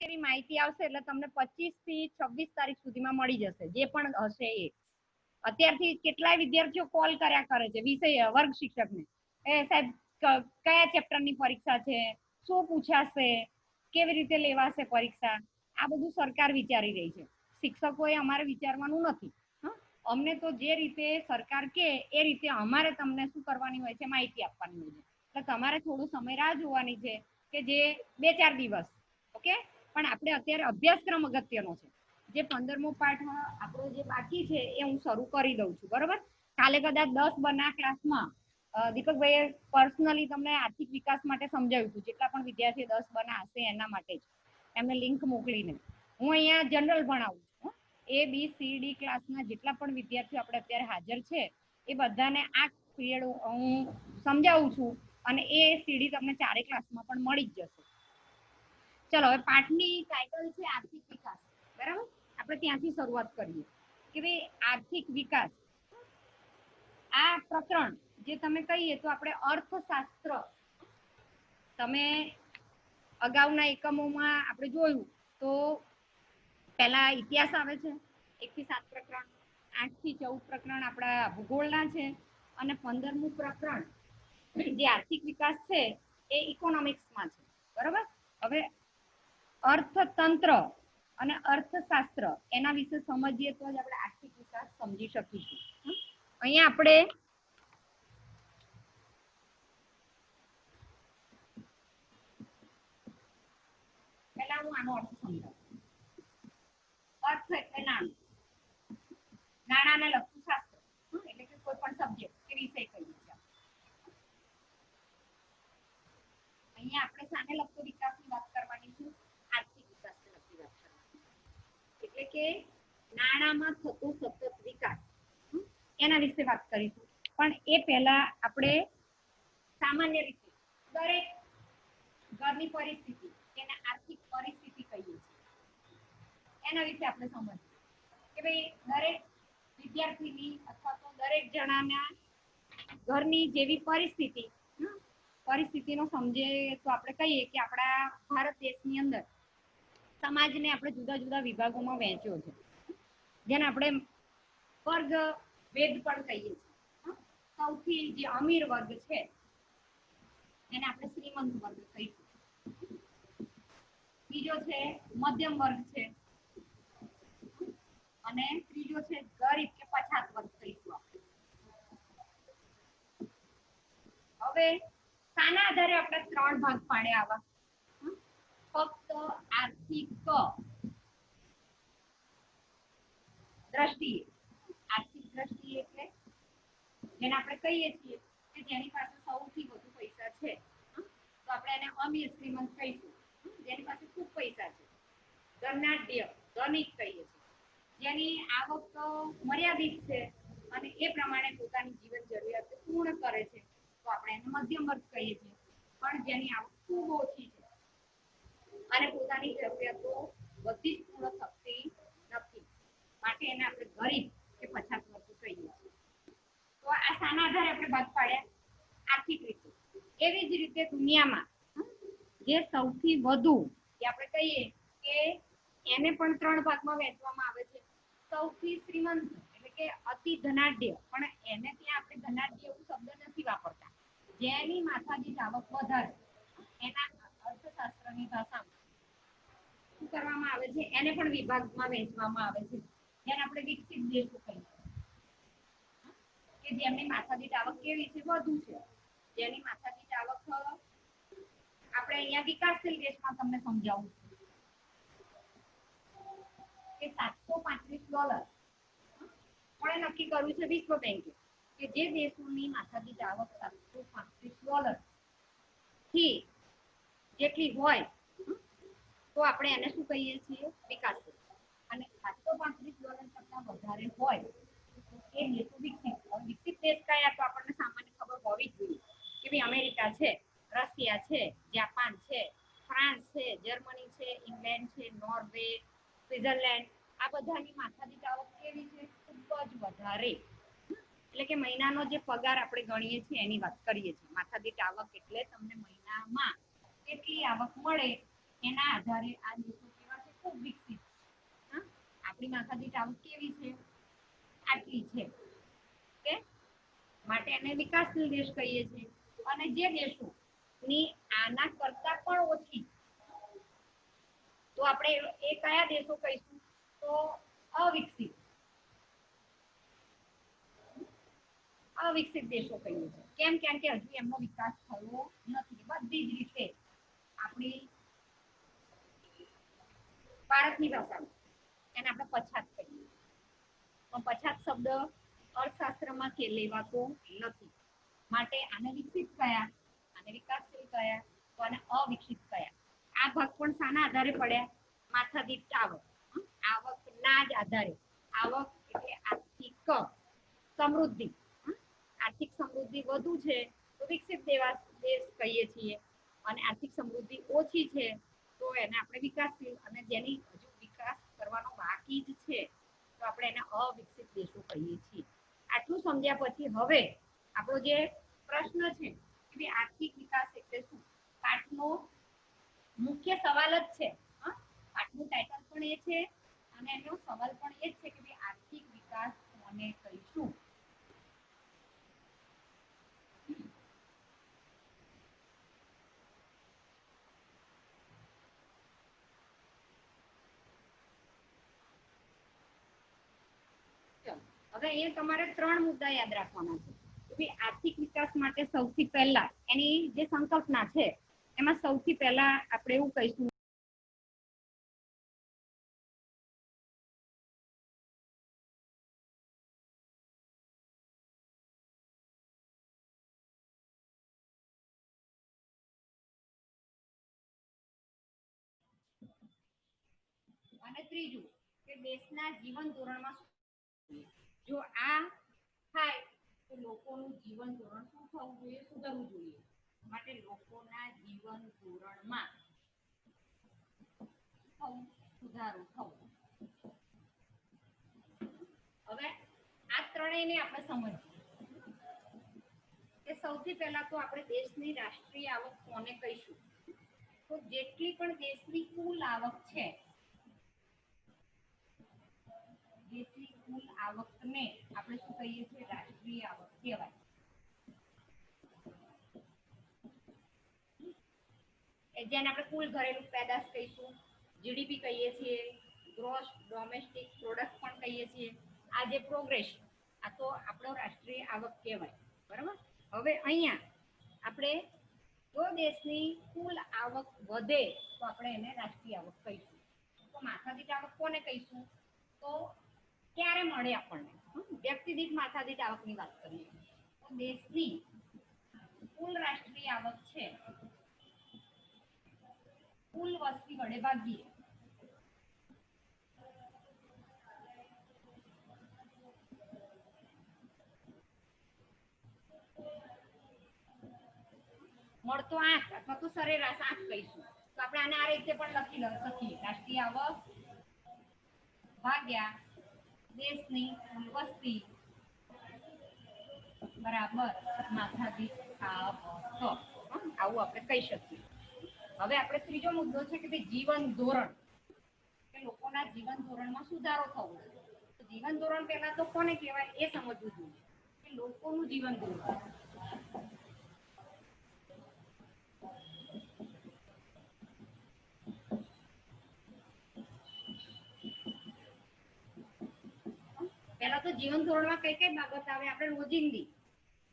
એવી માહિતી આવશે એટલે તમને 25 થી 26 તારીખ સુધીમાં મળી જશે જે પણ હશે એ અત્યારથી કેટલાય વિદ્યાર્થીઓ કોલ કર્યા કરે છે વિષય વર્ગ શિક્ષકને એ સાહેબ કયા ચેપ્ટરની પરીક્ષા છે શું પૂછાશે કેવી રીતે લેવાશે પરીક્ષા આ બધું સરકાર વિચારી રહી છે શિક્ષકોએ અમારે વિચારવાનું નથી અમને તો જે રીતે સરકાર કે એ રીતે અમારે તમને શું કરવાની હોય છે માહિતી આપવાની હોય છે એટલે તમારે થોડો સમય રાહ જોવાની છે કે જે 2-4 દિવસ ઓકે પણ આપણે અત્યારે અભ્યાસક્રમ અગત્યનો છે જે 15મો પાઠ આપણો જે બાકી છે એ હું શરૂ કરી દઉં છું બરોબર કાલે કદાચ 10 બના ક્લાસમાં દીપકભાઈએ પર્સનલી તમને આર્થિક વિકાસ માટે સમજાવ્યું હતું જેટલા પણ વિદ્યાર્થીઓ 10 બના હશે એના માટે જ એમને લિંક મોકલીને હું અહીંયા જનરલ ભણાવું છું ABCD ક્લાસના જેટલા પણ વિદ્યાર્થીઓ આપણે અત્યારે હાજર છે એ બધાને આ પીરિયડ હું સમજાવું છું અને એ સીડી તમને 4 ક્લાસમાં પણ મળી જ જશે ચલો હવે પાઠની ટાઇટલ છે આર્થિક વિકાસ બરાબર આપણે ત્યાંથી શરૂઆત કરીએ કે ભાઈ આર્થિક વિકાસ આ પ્રકરણ જે તમે કહીએ તો આપણે અર્થશાસ્ત્ર તમે અગાઉના એકમોમાં આપણે જોયું તો પહેલા ઇતિહાસ આવે છે 1 થી 7 પ્રકરણ 8 થી 14 પ્રકરણ આપણા ભૂગોળના છે અને 15મું પ્રકરણ જે આર્થિક વિકાસ છે એ ઇકોનોમિક્સમાં છે બરાબર હવે અર્થતંત્ર અને અર્થશાસ્ત્ર એના વિશે સમજીએ તો જ આપણે આર્થિક વિકાસ સમજી શકીશું અહીંયા આપણે પહેલા હું આનો અર્થ સમજાવું અર્થ એટલે નાણાંને લગતું શાસ્ત્ર એટલે કે કોઈ પણ સબ્જેક્ટ કે વિષય કહીએ છીએ અહીંયા આપણે શાને લગતો વિકાસની વાત કરવાની છે આર્થિક વિકાસને લગતી વાત કરવાની એટલે કે નાણાંમાં થતો સતત વિકાસ એના વિશે વાત કરીશું પણ એ પહેલા આપણે સામાન્ય રીતે દરેક ઘરની પરિસ્થિતિ એને આર્થિક પરિસ્થિતિ કહીએ છીએ એના વિશે આપણે સમજીએ કે ભાઈ દરેક વિદ્યાર્થીની અથવા તો દરેક જણાના ઘરની જેવી પરિસ્થિતિનો સમજે તો આપણે કહીએ કે આપણા ભારત દેશની અંદર સમાજને આપણે જુદા જુદા વિભાગોમાં વહેંચ્યો છે જેને આપણે વર્ગ ભેદ પણ કહીએ છીએ સૌથી જે અમીર વર્ગ છે એને આપણે શ્રીમંત વર્ગ કહીશું બીજો છે મધ્યમ વર્ગ છે અને ત્રીજો છે ગરીબ કે પછાત વર્ગ કહીશું આપણે હવે શાના આધારે આપણે 3 ભાગ પાડ્યા આવા ફક્ત આર્થિક દ્રષ્ટિએ એટલે જેને આપણે કહીએ છીએ કે જેની પાસે સૌથી વધુ પૈસા છે તો આપણે એને અમીર શ્રીમંત કહીશું જેની પાસે ખૂબ પૈસા છે ધનાઢ્ય ધનિક કહીએ છીએ જેની આવક મર્યાદિત છે અને એ પ્રમાણે પોતાની જીવન જરૂરિયાત પૂર્ણ કરે છે તો આપણે એને મધ્યમ વર્ગ કહીએ છીએ પણ જેની આવક ખૂબ ઓછી છે અને પોતાની જરૂરિયાતો બધી જ પૂર્ણ થતી નથી માટે એને આપણે ગરીબ કે પછાત વર્ગ કહીએ છીએ તો આ શાના આધારે આપણે ભાગ પાડ્યા આર્થિક રીતે એવી જ રીતે દુનિયામાં જે સૌથી વધુ કે આપણે કહીએ કે એને પણ 3 ભાગમાં વહેંચવામાં આવે છે સૌથી શ્રીમંત એટલે કે અતિ ધનાઢ્ય પણ એને ત્યાં આપણે ધનાઢ્ય એવું શબ્દ નથી વાપરતા જેની માથાદીઠ આવક વધારે એના અર્થશાસ્ત્રની ભાષામાં શું કરવામાં આવે છે એને પણ વિભાગમાં વહેંચવામાં આવે છે જેને આપણે વિકસિત દેશો કહીએ કે જેમની માથાદીઠ આવક કેવી છે વધુ છે જેની માથાદીઠ આવક આપણે અહીંયા વિકાસશીલ દેશમાં તમને સમજાવું કે $735 કોણે નક્કી કર્યું છે વિશ્વ બેંકે કે જે દેશોની માથાદીઠ આવક $735 થી જેટલી હોય તો આપણે એને શું કહીએ છીએ વિકાસશીલ અને $735 કરતા વધારે હોય એ દેશો વિકસિત દેશ કયા તો આપણને સામાન્ય ખબર હોવી જ જોઈએ કે ભાઈ અમેરિકા છે રશિયા છે જાપાન છે ફ્રાન્સ છે જર્મની છે ઇંગ્લેન્ડ છે નોર્વે સ્વિટ્ઝરલેન્ડ આ બધાની માથાદીઠ આવક કેવી છે ખૂબ જ વધારે એટલે કે મહિનાનો જે પગાર આપણે ગણીએ છીએ એની વાત કરીએ છીએ માથાદીઠ આવક એટલે તમને મહિનામાં કેટલી આવક મળે એના આધારે આ દેશો માથાદીઠ આવક કેવી છે, આટલી છે, ઓકે, માટે એને વિકાસશીલ દેશ કહીએ છીએ. અને જે દેશો ની આના કરતા પણ ઓછી, તો આપણે એ કયા દેશો કહીશું, તો અવિકસિત દેશો કહીએ છીએ. કેમ? કેમ કે હજુ એમનો વિકાસ થયો નથી બધી જ રીતે. આપણી ભારતની ભાષામાં એને આપણે પછાત કહીએ. પણ પછાત શબ્દ અર્થશાસ્ત્રમાં કે લેવાતો નથી, માટે આને વિકસિત કયા, આને વિકાસશીલ કયા, તો આને અવિકસિત કયા. આ ભાગ પણ શાના આધારે પડ્યા? માથાદીઠ આવક, આવકના જ આધારે. આવક એટલે આર્થિક સમૃદ્ધિ, આર્થિક સમૃદ્ધિ વધુ છે તો વિકસિત દેશ કહીએ છીએ, અને આર્થિક સમૃદ્ધિ ઓછી છે તો એને આપણે વિકાસશીલ, અને જેની હજુ વિકાસ કરવાનો બાકી જ છે તો આપણે એને અવિકસિત દેશો કહીએ છીએ. આટલું સમજ્યા પછી હવે આપણો જે પ્રશ્ન છે કે આર્થિક વિકાસ એટલે શું, પાઠનો મુખ્ય સવાલ જ છે. પાઠનું ટાઇટલ પણ એ છે અને એનો સવાલ પણ એ જ છે કે આર્થિક વિકાસ કોને કહીશું. હવે અહીંયા તમારે 3 મુદ્દા યાદ રાખવાના છે. આર્થિક વિકાસ માટે સૌથી પહેલા એની જે સંકલ્પના છે એમાં સૌથી પહેલા આપણે એવું કહીશું અને ત્રીજું કે દેશના જીવન ધોરણમાં, જો આ થાય તો લોકોનું જીવન ધોરણ શું થવું જોઈએ? સુધરવું જોઈએ. માટે લોકોના જીવન ધોરણમાં સુધારો થવો. હવે આ ત્રણેયને આપણે સમજીએ કે સૌથી પહેલા તો આપણે દેશની રાષ્ટ્રીય આવક કોને કહીશું? તો જેટલી પણ દેશની કુલ આવક છે, જેટલી કુલ આવકને આપણે શું કહીએ છીએ? રાષ્ટ્રીય આવક કહેવાય. જેને આપણે કુલ ઘરેલું પેદાશ કહીશું, જીડીપી કહીએ છીએ, ગ્રોસ ડોમેસ્ટિક પ્રોડક્ટ પણ કહીએ છીએ. આ જે પ્રોગ્રેસ, આ તો આપણો રાષ્ટ્રીય આવક કહેવાય. બરાબર. હવે અહીંયા આપણે જો દેશની કુલ આવક વધે તો આપણે એને રાષ્ટ્રીય આવક કહીશું. તો માથાદીઠ આવક કોને કહીશું? તો ક્યારે મળે આપણને? વ્યક્તિ દીઠ માથાદીઠ આવકની વાત કરીએ તો દેશની કુલ રાષ્ટ્રીય આવક છે, કુલ વસ્તી વડે ભાગીએ. મળતો 8 અથવા તો સરેરાશ 8 કહીશું. તો આપણે આને આ રીતે પણ લખી શકીએ, રાષ્ટ્રીય આવક ભાગ્યા દેશની કુલ વસ્તી બરાબર માથાદીઠ આવક. આવું આપણે કહી શકીએ. હવે આપણે ત્રીજો મુદ્દો છે કે જીવન ધોરણ, કે લોકોના જીવન ધોરણમાં સુધારો થવો. તો જીવન ધોરણ પહેલા તો કોને કહેવાય એ સમજવું જોઈએ કે લોકોનું જીવન ધોરણ. પહેલા તો જીવન ધોરણમાં કઈ કઈ બાબત આવે? આપણે રોજિંદી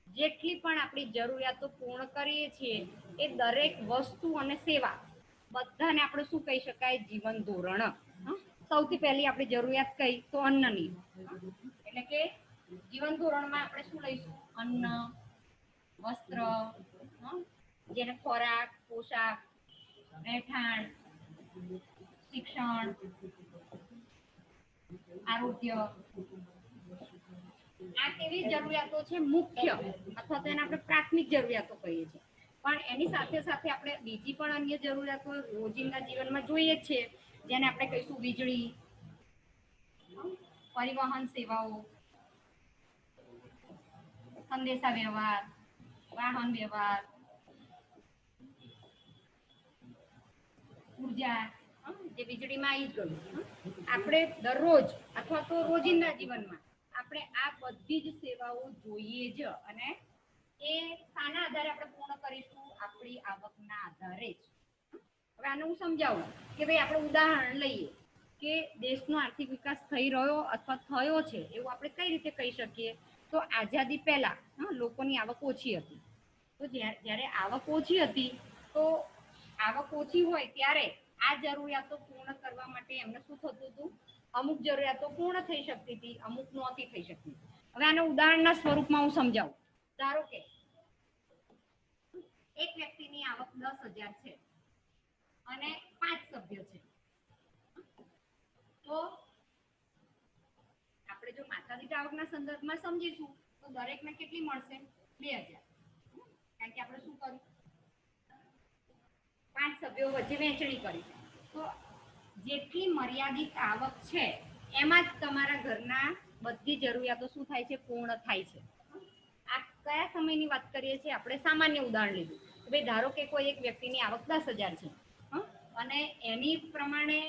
જેટલી પણ આપણી જરૂરિયાતો પૂર્ણ કરીએ છીએ એ દરેક વસ્તુ અને સેવા બધાને આપણે શું કહી શકાય? જીવન ધોરણ. સૌથી પહેલી આપણી જરૂરિયાત કઈ? તો અન્નની. એટલે કે જીવન ધોરણમાં આપણે શું લઈશું? અન્ન, વસ્ત્ર, જેને ખોરાક, પોશાક, રહેઠાણ, શિક્ષણ, આરોગ્ય, આ કેવી જરૂરિયાતો છે? મુખ્ય, અથવા તો એને આપણે પ્રાથમિક જરૂરિયાતો કહીએ છીએ. પણ એની સાથે સાથે આપણે બીજી પણ અન્ય જરૂરિયાતો રોજિંદા જીવનમાં જોઈએ છે, જેને આપણે કહીશું વીજળી, પરિવહન સેવાઓ, સંદેશા વ્યવહાર, વાહન વ્યવહાર, ઉર્જા, જે વીજળીમાં આવી જ ગયું. આપણે દરરોજ અથવા તો રોજિંદા જીવનમાં આપણે આ બધી જ સેવાઓ જોઈએ જ, અને એ શાના આધારે આપણે પૂર્ણ કરીશું? આપણી આવકના આધારે જ. હવે આને હું સમજાવું કે ભાઈ આપણે ઉદાહરણ લઈએ કે દેશનો આર્થિક વિકાસ થઈ રહ્યો અથવા થયો છે એવું આપણે કઈ રીતે કહી શકીએ? તો આઝાદી પહેલા લોકોની આવક ઓછી હતી. તો જ્યારે આવક ઓછી હતી તો આવક ઓછી હોય ત્યારે આ જરૂરિયાતો પૂર્ણ કરવા માટે એમને શું થતું હતું? અમુક જરૂરિયાતો પૂર્ણ થઈ શકતી હતી, અમુક નહોતી થઈ શકતી. હવે આને ઉદાહરણના સ્વરૂપમાં હું સમજાવું. ધારો કે એક વ્યક્તિની આવક 10,000 છે અને 5 સભ્યો છે. તો આપણે જો માથાદીઠ આવકના સંદર્ભમાં સમજીશું તો દરેકને કેટલી મળશે? 2,000. કારણ કે આપણે શું કર્યું? 5 સભ્યો વચ્ચે વહેંચણી કરી. તો જેટલી મર્યાદિત આવક છે એમાં જ તમારા ઘરના બધી જરૂરિયાતો શું થાય છે? પૂર્ણ થાય છે. આ કયા સમયની વાત કરીએ છીએ? આપણે સામાન્ય ઉદાહરણ લીધું. ભાઈ ધારો કે કોઈ એક વ્યક્તિની આવક 10,000 છે અને એની પ્રમાણે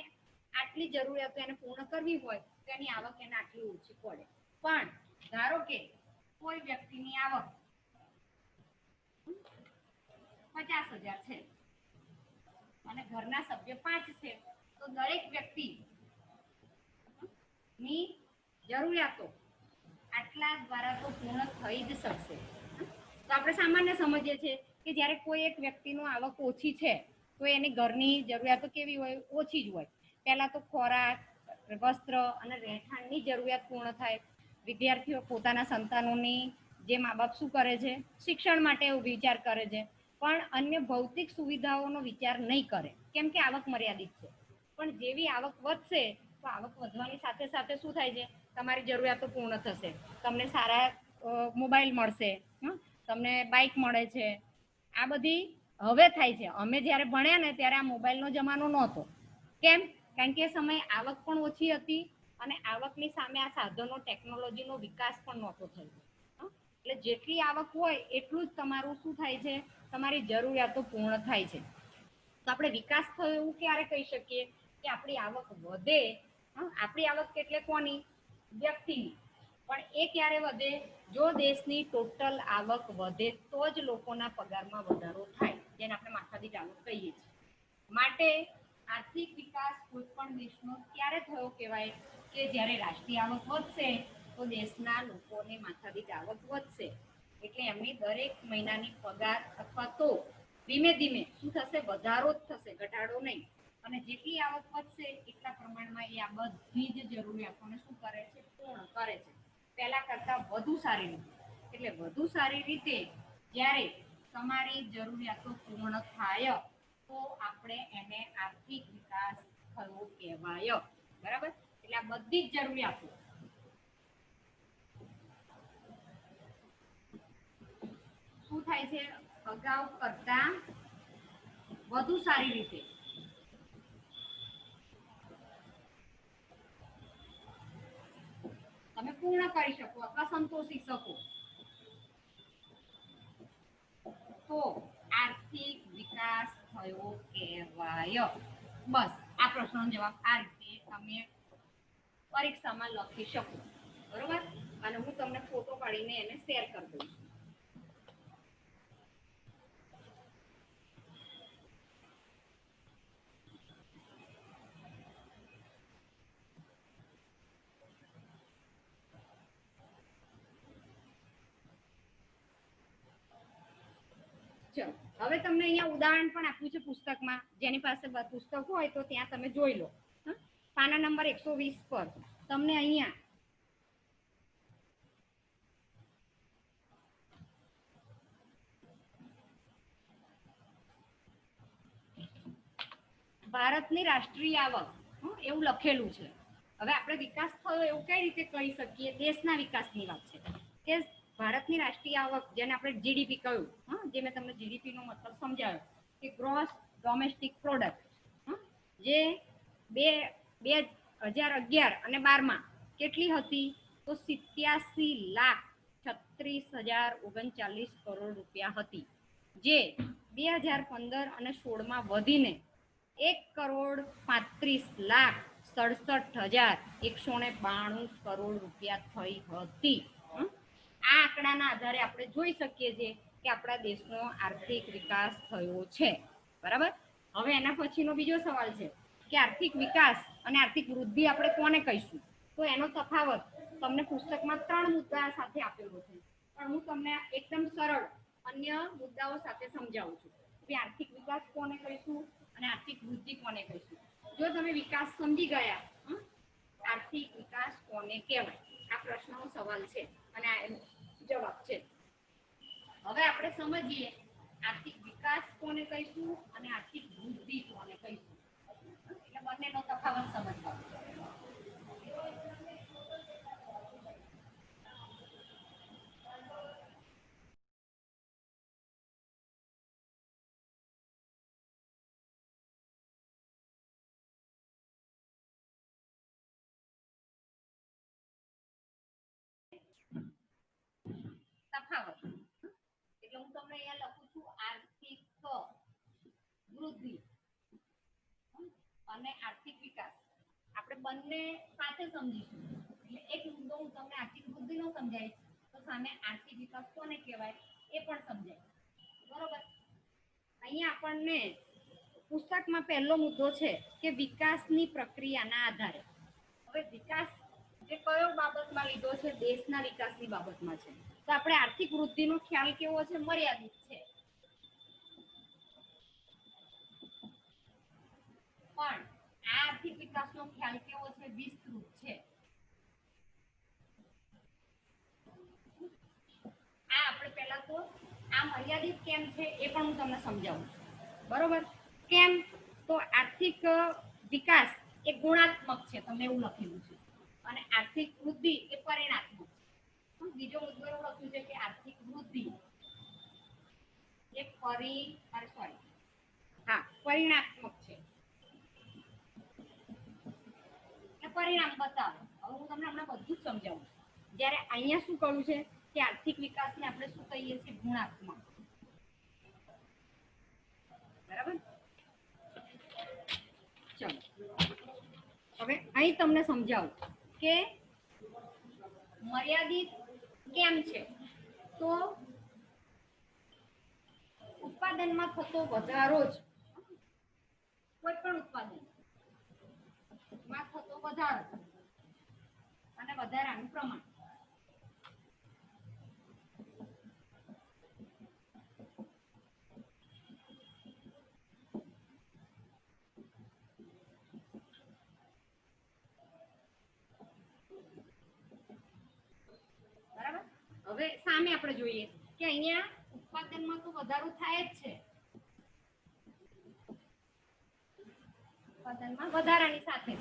આટલી જરૂરિયાતો એને પૂર્ણ કરવી હોય તો એની આવક એને આટલી ઓછી પડે. પણ ધારો કે કોઈ વ્યક્તિની આવક 50,000 છે અને ઘરના સભ્ય 5 છે, તો દરેક વ્યક્તિ ની જરૂરિયાતો આટલા દ્વારા તો પૂર્ણ થઈ જ શકશે. તો આપણે સામાન્ય સમજીએ છીએ કે જ્યારે કોઈ એક વ્યક્તિનું આવક ઓછી છે તો એની ઘરની જરૂરિયાતો કેવી હોય? ઓછી જ હોય. પહેલા તો ખોરાક, વસ્ત્ર અને રહેઠાણની જરૂરિયાત પૂર્ણ થાય. વિદ્યાર્થીઓ પોતાના સંતાનોની જે મા બાપ શું કરે છે? શિક્ષણ માટે વિચાર કરે છે, પણ અન્ય ભૌતિક સુવિધાઓનો વિચાર નહીં કરે, કેમ કે આવક મર્યાદિત છે. પણ જેવી આવક વધશે તો આવક વધવાની સાથે સાથે શું થાય છે? તમારી જરૂરિયાતો પૂર્ણ થશે. તમને સારા મોબાઈલ મળશે, તમને બાઇક મળે છે. આ બધી હવે થાય છે. અમે જ્યારે ભણ્યા ને ત્યારે આ મોબાઈલનો જમાનો નહોતો. કેમ? કારણ કે એ સમયે આવક પણ ઓછી હતી અને આવકની સામે આ સાધનો ટેકનોલોજીનો વિકાસ પણ નહોતો થયો. એટલે જેટલી આવક હોય એટલું જ તમારું શું થાય છે? તમારી જરૂરિયાતો પૂર્ણ થાય છે. તો આપણે વિકાસ થયો એવું ક્યારે કહી શકીએ? કે આપણી આવક વધે. આપણી આવક એટલે કોની? વ્યક્તિની. પણ એ ક્યારે વધે? જો દેશની ટોટલ આવક વધે તો જ લોકોના પગારમાં વધારો થાય, જેને આપણે માથાદીઠ આવક કહીએ છીએ. માટે આર્થિક વિકાસ કોઈ પણ દેશનો ક્યારે થયો કહેવાય? કે જ્યારે રાષ્ટ્રીય આવક વધશે તો દેશના લોકોની માથાદીઠ આવક વધશે. એટલે એમની દરેક મહિનાની પગાર અથવા તો ધીમે ધીમે શું થશે? વધારો જ થશે, ઘટાડો નહીં. અને જેટલી આવક વધશે એટલા પ્રમાણમાં એ આ બધી જ જરૂરિયાતોને શું કરે છે? પૂર્ણ કરે છે. પહેલા કરતા વધુ સારી રીતે. એટલે વધુ સારી રીતે જ્યારે તમારી જરૂરિયાતો પૂર્ણ થાય તો આપણે એને આર્થિક વિકાસ થયો કહેવાય. બરાબર? એટલે આ બધી જ જરૂરિયાતો શું થાય છે? અગાઉ કરતા વધુ સારી રીતે તમે પૂર્ણ કરી શકો અથવા સંતોષી શકો. તો આર્થિક વિકાસ થયો કહેવાય. બસ આ પ્રશ્નનો જવાબ આ રીતે તમે પરીક્ષામાં લખી શકો. બરોબર? અને હું તમને ફોટો પાડીને એને શેર કરી દઉં છું. ચલો, હવે તમને અહીંયા ઉદાહરણ પણ આપ્યું છે પુસ્તકમાં. જેની પાસે પુસ્તક હોય તો ત્યાં તમે જોઈ લો. પાના નંબર 120 પર તમને અહીંયા ભારતની રાષ્ટ્રીય આવક એવું લખેલું છે. હવે આપણે વિકાસ થયો એવું કઈ રીતે કહી શકીએ? દેશના વિકાસની વાત છે કે ભારતની રાષ્ટ્રીય આવક, જેને આપણે જીડીપી કહ્યું, જે મેં તમને જીડીપી નો મતલબ સમજાવ્યો કે ગ્રોસ ડોમેસ્ટિક પ્રોડક્ટ, જે 2011 અને 12 કેટલી હતી? તો 87,36,039 કરોડ રૂપિયા હતી, જે 2015 અને 16 વધીને 1,35,67,192 કરોડ રૂપિયા થઈ હતી. આ આંકડાના આધારે આપણે જોઈ શકીએ છીએ કે આપણા દેશનો આર્થિક વિકાસ થયો છે. બરાબર. હવે એના પછીનો બીજો સવાલ છે કે આર્થિક વિકાસ અને આર્થિક વૃદ્ધિ આપણે કોને કહીશું? તો એનો તફાવત તમને પુસ્તકમાં 3 મુદ્દા સાથે આપેલો છે, પણ હું તમને એકદમ સરળ અન્ય મુદ્દાઓ સાથે સમજાવું છું કે આર્થિક વિકાસ કોને કહીશું અને આર્થિક વૃદ્ધિ કોને કહીશું. જો તમે વિકાસ સમજી ગયા, આર્થિક વિકાસ કોને કહેવાય, આ પ્રશ્નનો સવાલ છે અને આ એનો જવાબ છે. હવે આપણે સમજીએ આર્થિક વિકાસ કોને કહીશું અને આર્થિક વૃદ્ધિ કોને કહીશું. એટલે બંનેનો તફાવત સમજવાનો. તફાવત એટલે હું તમને અહીંયા લખું છું આર્થિક વૃદ્ધિ અને આર્થિક વિકાસ. આપણે બંને સાથે સમજીશું. એટલે એક મુદ્દો હું તમને આર્થિક વૃદ્ધિનો સમજાવીશ તો સામે આર્થિક વિકાસ કોને કહેવાય એ પણ સમજાય. બરોબર. અહીંયા આપણને પુસ્તકમાં પહેલો મુદ્દો છે કે વિકાસની પ્રક્રિયાના આધારે. હવે વિકાસ જે કયો બાબતમાં લીધો છે? દેશના વિકાસની બાબતમાં છે. તો આપણે આર્થિક વૃદ્ધિનો ખ્યાલ કેવો છે? મર્યાદિત છે. પણ આ આર્થિક વિકાસનો ખ્યાલ કેવો છે? વિસ્તૃત છે. આ આપણે પહેલા તો આ મર્યાદિત કેમ છે એ પણ હું તમને સમજાવું છું. બરોબર. કેમ? તો આર્થિક વિકાસ એ ગુણાત્મક છે, તમને એવું લખેલું છે, અને આર્થિક વૃદ્ધિ એ પરિણાત્મક છે. બીજો મુદ્દો એવું લખ્યું છે કે આર્થિક વૃદ્ધિ એ પરિણાત્મક છે. પરિણામ બતાવે. હવે હું તમને હમણાં બધું જ સમજાવું. જ્યારે અહીંયા શું કહ્યું છે કે આર્થિક વિકાસને આપણે શું કહીએ છીએ? ગુણાત્મક. બરાબર. ચલો હવે અહીં તમને સમજાવું કે મર્યાદિત કેમ છે. તો ઉત્પાદનમાં થતો વધારો જ, કોઈ પણ ઉત્પાદનમાં થતો વધારો અને વધારાનું પ્રમાણ. બરાબર. હવે સામે આપણે જોઈએ કે અહીંયા ઉત્પાદનમાં તો વધારો થાય જ છે. ઉત્પાદનમાં વધારાની સાથે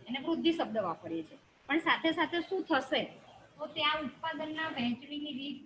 એને વૃદ્ધિ શબ્દ વાપરીએ છીએ. પણ સાથે સાથે શું થશે? તો ત્યાં ઉત્પાદનના વહેંચણીની રીત